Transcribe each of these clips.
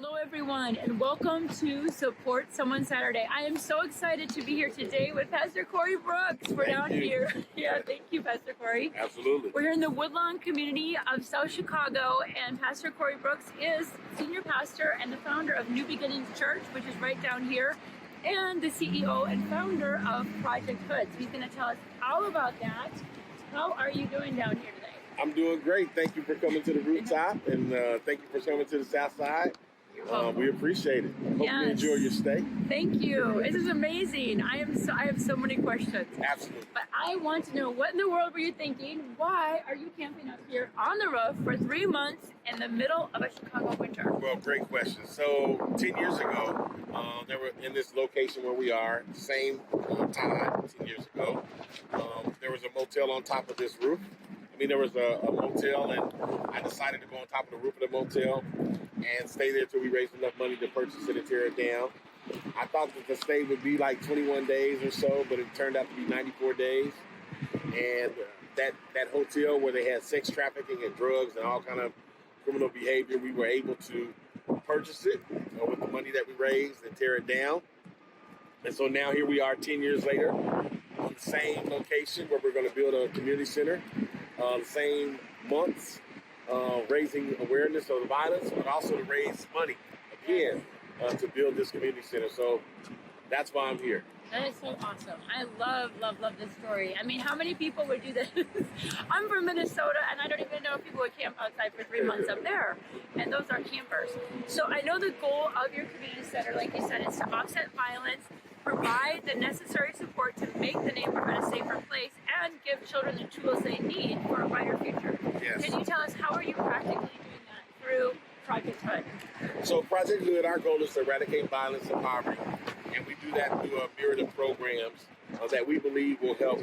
Hello, everyone, and welcome to Support Someone Saturday. I am so excited to be here today with Pastor Corey Brooks. We're down here. Yeah, thank you, Pastor Corey. Absolutely. We're here in the Woodlawn community of South Chicago, and Pastor Corey Brooks is senior pastor and the founder of New Beginnings Church, which is right down here, and the CEO and founder of Project H.O.O.D. So he's going to tell us all about that. How are you doing down here today? I'm doing great. Thank you for coming to the rooftop, and thank you for coming to the south side. We appreciate it. Hope you enjoy your stay. Thank you. This is amazing. I have so many questions. Absolutely. But I want to know, what in the world were you thinking? Why are you camping up here on the roof for 3 months in the middle of a Chicago winter? Well, great question. So 10 years ago, there were in this location where we are, same time 10 years ago, there was a motel on top of this roof. There was a motel, and I decided to go on top of the roof of the motel and stay there till we raised enough money to purchase it and tear it down. I thought that the stay would be like 21 days or so, but it turned out to be 94 days. And that hotel where they had sex trafficking and drugs and all kind of criminal behavior, we were able to purchase it with the money that we raised and tear it down. And so now here we are 10 years later on the same location where we're going to build a community center. The same months, raising awareness of the violence, but also to raise money again to build this community center. So that's why I'm here. That is so awesome. I love this story. I mean, how many people would do this? I'm from Minnesota, and I don't even know if people would camp outside for 3 months up there. And those are campers. So I know the goal of your community center, like you said, is to offset violence, provide the necessary support to make the neighborhood a safer place, and give children the tools they need for a brighter future. Yes. Can you tell us, how are you practically doing that through Project H.O.O.D? So Project H.O.O.D, our goal is to eradicate violence and poverty. And we do that through a myriad of programs that we believe will help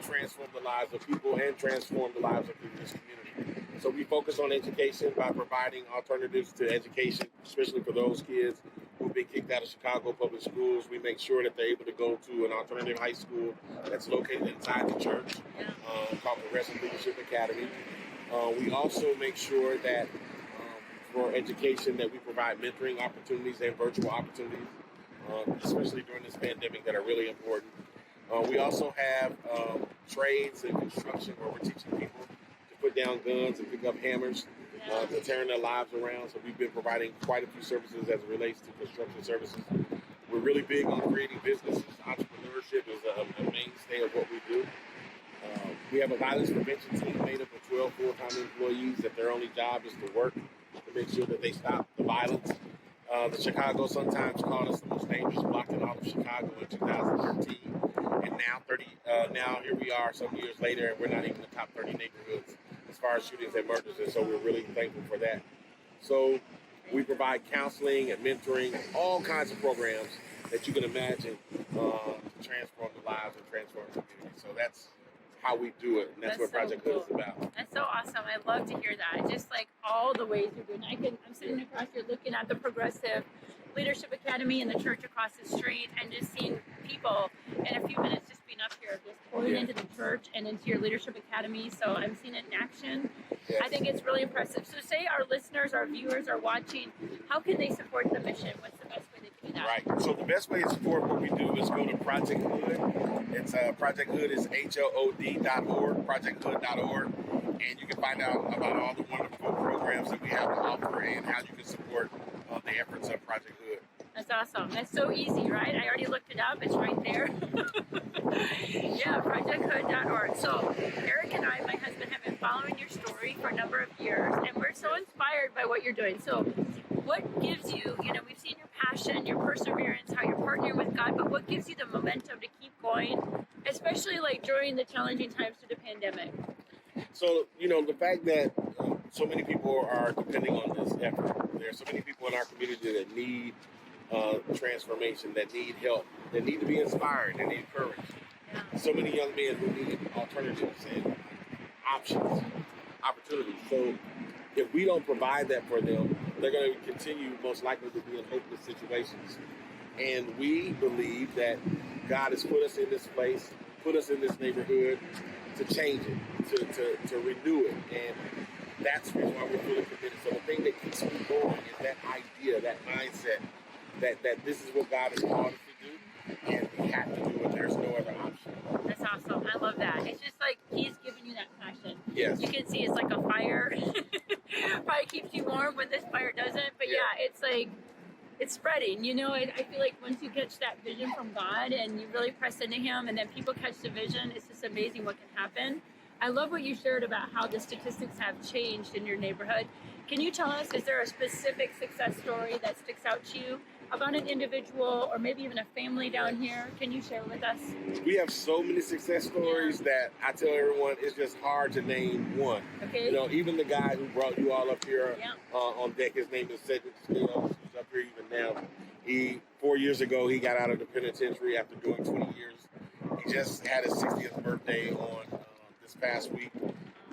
transform the lives of people and transform the lives of this community. So we focus on education by providing alternatives to education, especially for those kids who've been kicked out of Chicago public schools. We make sure that they're able to go to an alternative high school that's located inside the church called Progressive Leadership Academy. We also make sure that for education that we provide mentoring opportunities and virtual opportunities, especially during this pandemic, that are really important. We also have trades and construction where we're teaching people to put down guns and pick up hammers to turn their lives around. So we've been providing quite a few services as it relates to construction services. We're really big on creating businesses. Entrepreneurship is a mainstay of what we do. We have a violence prevention team made up of 12 full-time employees that their only job is to work to make sure that they stop the violence. The Chicago Sun-Times called us the most dangerous block in all of Chicago in 2013. And now here we are some years later, and we're not even in the top 30 neighborhoods as far as shootings and murders. And so we're really thankful for that. So we provide counseling and mentoring, all kinds of programs that you can imagine to transform the lives and transform the community. So that's how we do it, and that's what Project H.O.O.D is about. That's so awesome. I love to hear that. Just like all the ways you're doing it. I'm sitting across here looking at the Progressive Leadership Academy and the church across the street, and just seeing people in a few minutes just being up here, just pouring into the church and into your Leadership Academy. So I'm seeing it in action. Yes. I think it's really impressive. So say our listeners, our viewers are watching, how can they support the mission? What's the best way they can do that? Right. So the best way to support what we do is go to Project H.O.O.D. It's Project H.O.O.D is H-O-O-D.org, projecthood.org, and you can find out about all the wonderful programs that we have to offer and how you can support the efforts of Project H.O.O.D. That's awesome. That's so easy, right? I already looked it up. It's right there. Yeah, projecthood.org. So Eric and I, my husband, have been following your story for a number of years, and we're so inspired by what you're doing. So what gives you, we've seen your passion, your perseverance, how you're partnering with God, but what gives you the momentum to keep going, especially like during the challenging times through the pandemic? So, the fact that so many people are depending on this effort. There are so many people in our community that need transformation, that need help, that need to be inspired, that need courage. Yeah. So many young men who need alternatives and options, opportunities. So if we don't provide that for them, they're going to continue most likely to be in hopeless situations. And we believe that God has put us in this place, put us in this neighborhood to change it, to renew it. And that's the reason why we're fully committed. So the thing that keeps me going is that idea, that mindset, that this is what God has called us to do, and we have to do it. There's no other option. That's awesome. I love that. It's just like he's giving you that passion. Yes. You can see it's like a fire. Probably keeps you warm when this fire doesn't. But yeah, it's like it's spreading. You know, I feel like once you catch that vision from God and you really press into Him, and then people catch the vision, it's just amazing what can happen. I love what you shared about how the statistics have changed in your neighborhood. Can you tell us, is there a specific success story that sticks out to you about an individual or maybe even a family down here? Can you share with us? We have so many success stories that I tell everyone it's just hard to name one. Okay. You know, even the guy who brought you all up here on deck, his name is Cedric Scales, who's up here even now. 4 years ago, he got out of the penitentiary after doing 20 years. He just had his 60th birthday on this past week.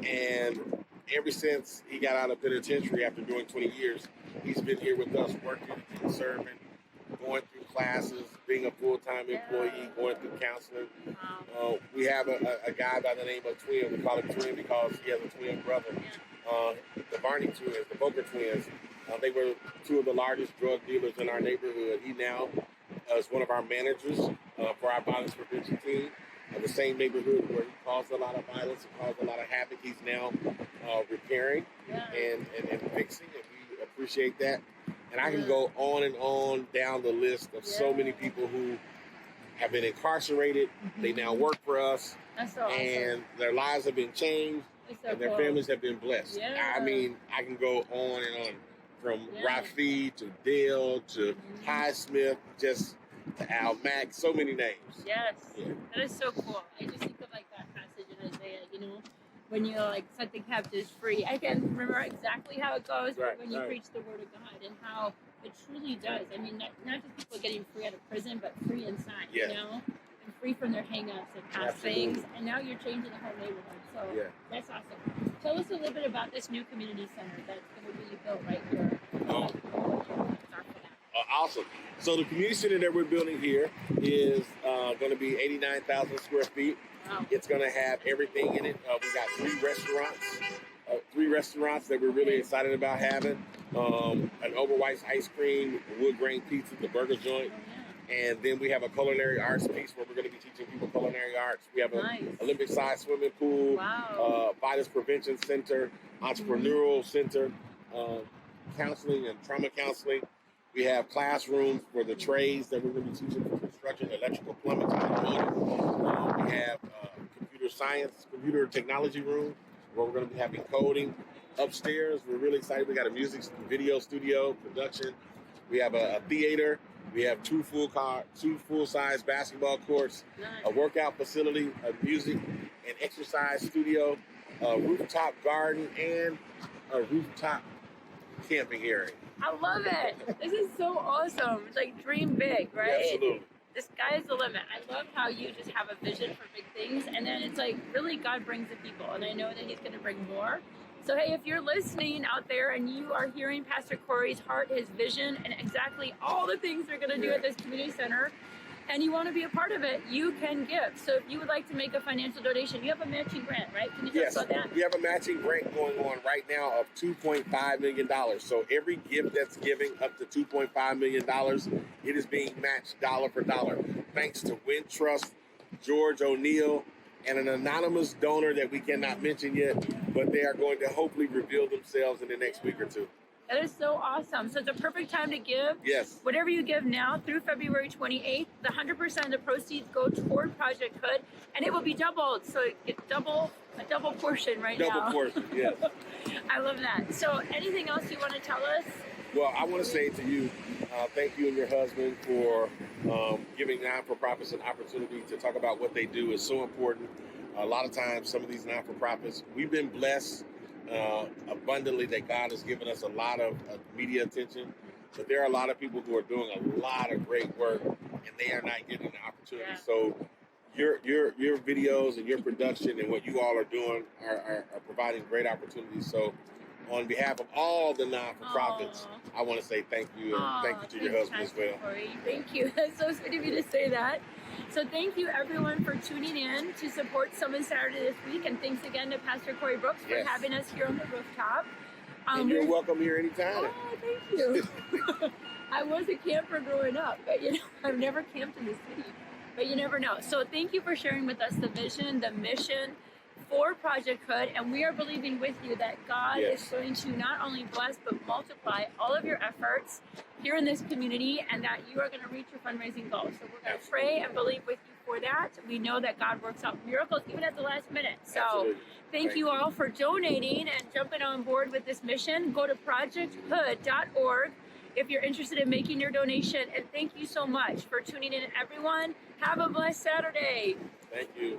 And ever since he got out of penitentiary after doing 20 years, he's been here with us, working, serving, going through classes, being a full-time employee, going through counseling. We have a guy by the name of Twin. We call him Twin because he has a twin brother. The Barney twins, the Boker twins. They were two of the largest drug dealers in our neighborhood. He now is one of our managers for our violence prevention team. The same neighborhood where he caused a lot of violence and caused a lot of havoc, he's now repairing and fixing, and we appreciate that. And I can go on down the list of so many people who have been incarcerated. They now work for us, That's so awesome. and their lives have been changed, So and their cool. families have been blessed. I mean, I can go on and on, from Rafi to Dale to Highsmith, just to Al Mack, so many names. Yes, that is so cool. I just think of like that passage in Isaiah, you know, when you like set the captives free. I can't remember exactly how it goes, but when you preach the word of God and how it truly does. I mean, not just people getting free out of prison, but free inside, you know, and free from their hang-ups and past things. And now you're changing the whole neighborhood. So that's awesome. Tell us a little bit about this new community center that's going to be built right here. Awesome. So the community center that we're building here is going to be 89,000 square feet. Wow. It's going to have everything in it. We got three restaurants that we're really excited about having. An Over White's ice cream, wood grain pizza, the burger joint. And then we have a culinary arts piece where we're going to be teaching people culinary arts. We have an Olympic-sized swimming pool, violence prevention center, entrepreneurial center, counseling and trauma counseling. We have classrooms for the trades that we're going to be teaching for construction, electrical, plumbing, we have computer science, computer technology room where we're going to be having coding. Upstairs, we're really excited. We got a music video studio, production. We have a theater. We have two full-size basketball courts, a workout facility, a music and exercise studio, a rooftop garden, and a rooftop camping area. I love it. This is so awesome. It's like dream big, right? Absolutely. The sky's the limit. I love how you just have a vision for big things, and then it's like really God brings the people, and I know that He's going to bring more. So hey, if you're listening out there and you are hearing Pastor Corey's heart, his vision, and exactly all the things they're going to do at this community center, and you want to be a part of it, you can give. So if you would like to make a financial donation, you have a matching grant, right? Can you tell us about that? We have a matching grant going on right now of $2.5 million. So every gift that's giving up to $2.5 million, it is being matched dollar for dollar. Thanks to Wintrust, George O'Neill, and an anonymous donor that we cannot mention yet, but they are going to hopefully reveal themselves in the next week or two. That is so awesome. So it's a perfect time to give. Yes. Whatever you give now through February 28th, the 100% of the proceeds go toward Project H.O.O.D, and it will be doubled. So it's a double portion now. Double portion, yes. I love that. So anything else you want to tell us? Well, I want to say to you, thank you and your husband for giving non-for-profits an opportunity to talk about what they do. Is so important. A lot of times, some of these non-for-profits, we've been blessed abundantly that God has given us a lot of media attention, but there are a lot of people who are doing a lot of great work, and they are not getting the opportunity. So your videos and your production and what you all are doing are providing great opportunities. So Aw. on behalf of all the non-for-profits, Aw. I want to say thank you, and thank you to your Thanks, husband as Pastor well. Corey. Thank you. That's so sweet of you to say that. So thank you everyone for tuning in to support Summon Saturday this week, and thanks again to Pastor Corey Brooks for Yes. having us here on the rooftop. And you're welcome here anytime. Oh, thank you. I was a camper growing up, but I've never camped in the city. But you never know. So thank you for sharing with us the vision, the mission for Project H.O.O.D, and we are believing with you that God Yes. is going to not only bless but multiply all of your efforts here in this community, and that you are going to reach your fundraising goals. So we're going to pray and believe with you for that. We know that God works out miracles even at the last minute. So Absolutely. thank you all for donating and jumping on board with this mission. Go to projecthood.org if you're interested in making your donation. And thank you so much for tuning in, everyone. Have a blessed Saturday. Thank you.